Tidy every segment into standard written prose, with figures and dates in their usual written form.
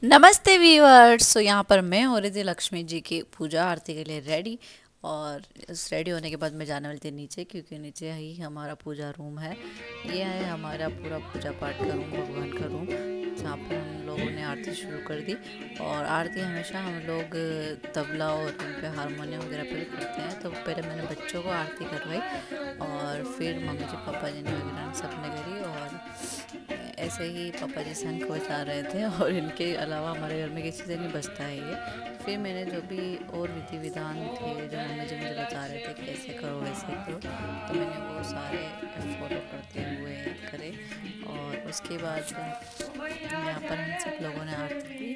नमस्ते व्यूअर्स। सो यहाँ पर मैं हो रही थी लक्ष्मी जी की पूजा आरती के लिए रेडी। और इस रेडी होने के बाद मैं जाने वाली थी नीचे, क्योंकि नीचे ही हमारा पूजा रूम है। ये है हमारा पूरा पूजा पाठ का रूम, भगवान का रूम, जहाँ पर हम लोगों ने आरती शुरू कर दी। और आरती हमेशा हम लोग तबला और इन पे हारमोनियम वगैरह पे भी करते हैं। तो पहले मैंने बच्चों को आरती करवाई और फिर मम्मी जी पापा जी ने वगैरह सब ने करी। और ऐसे ही पापा जी शंख बजा रहे थे और इनके अलावा हमारे घर में किसी से नहीं बजता है ये। फिर मैंने जो भी और विधि विधान थे जो मम्मी जी मुझे बता रहे थे कि ऐसे करो वैसे करो, तो मैंने वो सारे फॉलो करते हुए करे। और उसके बाद यहाँ पर हम सब लोगों ने आरती दी।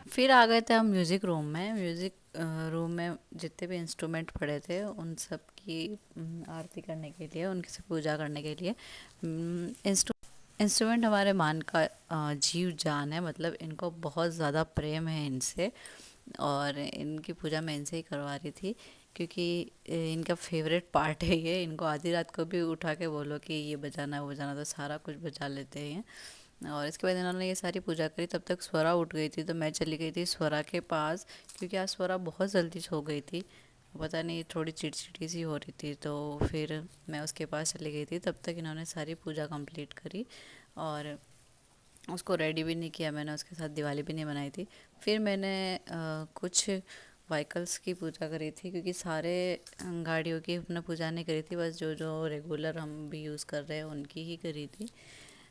फिर आ गए थे हम म्यूज़िक रूम में। म्यूज़िक रूम में जितने भी इंस्ट्रूमेंट पड़े थे उन सब की आरती करने के लिए, उनकी से पूजा करने के लिए। इंस्ट्रूमेंट हमारे मान का जीव जान है, मतलब इनको बहुत ज़्यादा प्रेम है इनसे। और इनकी पूजा मैं इनसे ही करवा रही थी, क्योंकि इनका फेवरेट पार्ट है ये। इनको आधी रात को भी उठा के बोलो कि ये बजाना वो बजाना तो सारा कुछ बजा लेते हैं। और इसके बाद इन्होंने ये सारी पूजा करी। तब तक स्वरा उठ गई थी, तो मैं चली गई थी स्वरा के पास, क्योंकि आज स्वरा बहुत जल्दी सो गई थी। पता नहीं थोड़ी चिड़चिड़ी सी हो रही थी, तो फिर मैं उसके पास चली गई थी। तब तक इन्होंने सारी पूजा कंप्लीट करी और उसको रेडी भी नहीं किया मैंने, उसके साथ दिवाली भी नहीं बनाई थी। फिर मैंने कुछ व्हीकल्स की पूजा करी थी, क्योंकि सारे गाड़ियों की अपना पूजा नहीं करी थी, बस जो जो रेगुलर हम भी यूज़ कर रहे हैं उनकी ही करी थी।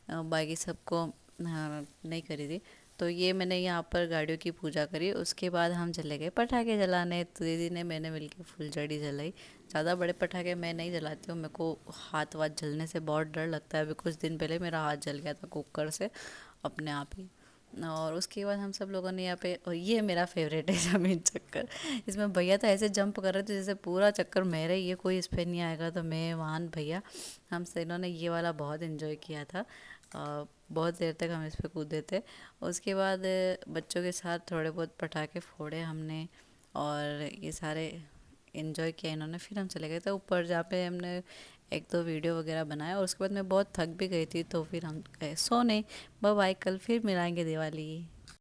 बाकी सबको नहीं करी थी। तो ये मैंने यहाँ पर गाड़ियों की पूजा करी। उसके बाद हम चले गए पटाखे जलाने। तो दीदी ने मैंने मिलके फुलझड़ी जलाई। ज़्यादा बड़े पटाखे मैं नहीं जलाती हूँ, मेरे को हाथ वाथ जलने से बहुत डर लगता है। अभी कुछ दिन पहले मेरा हाथ जल गया था कुकर से अपने आप ही। और उसके बाद हम सब लोगों ने यहाँ पे, और ये मेरा फेवरेट है ज़मीन चक्कर। इसमें भैया तो ऐसे जंप कर रहे थे जैसे पूरा चक्कर मेरा ही, ये कोई इस पे नहीं आएगा। तो मैं वहान भैया, हम तीनों ने ये वाला बहुत इन्जॉय किया था। बहुत देर तक हम इस पे कूदे थे। उसके बाद बच्चों के साथ थोड़े बहुत पटाखे फोड़े हमने और ये सारे इन्जॉय किया इन्होंने। फिर हम चले गए थे ऊपर, जहाँ पे हमने एक दो वीडियो वगैरह बनाया। और उसके बाद मैं बहुत थक भी गई थी, तो फिर हम गए सोने। बाय बाय, कल फिर मिलाएंगे दिवाली।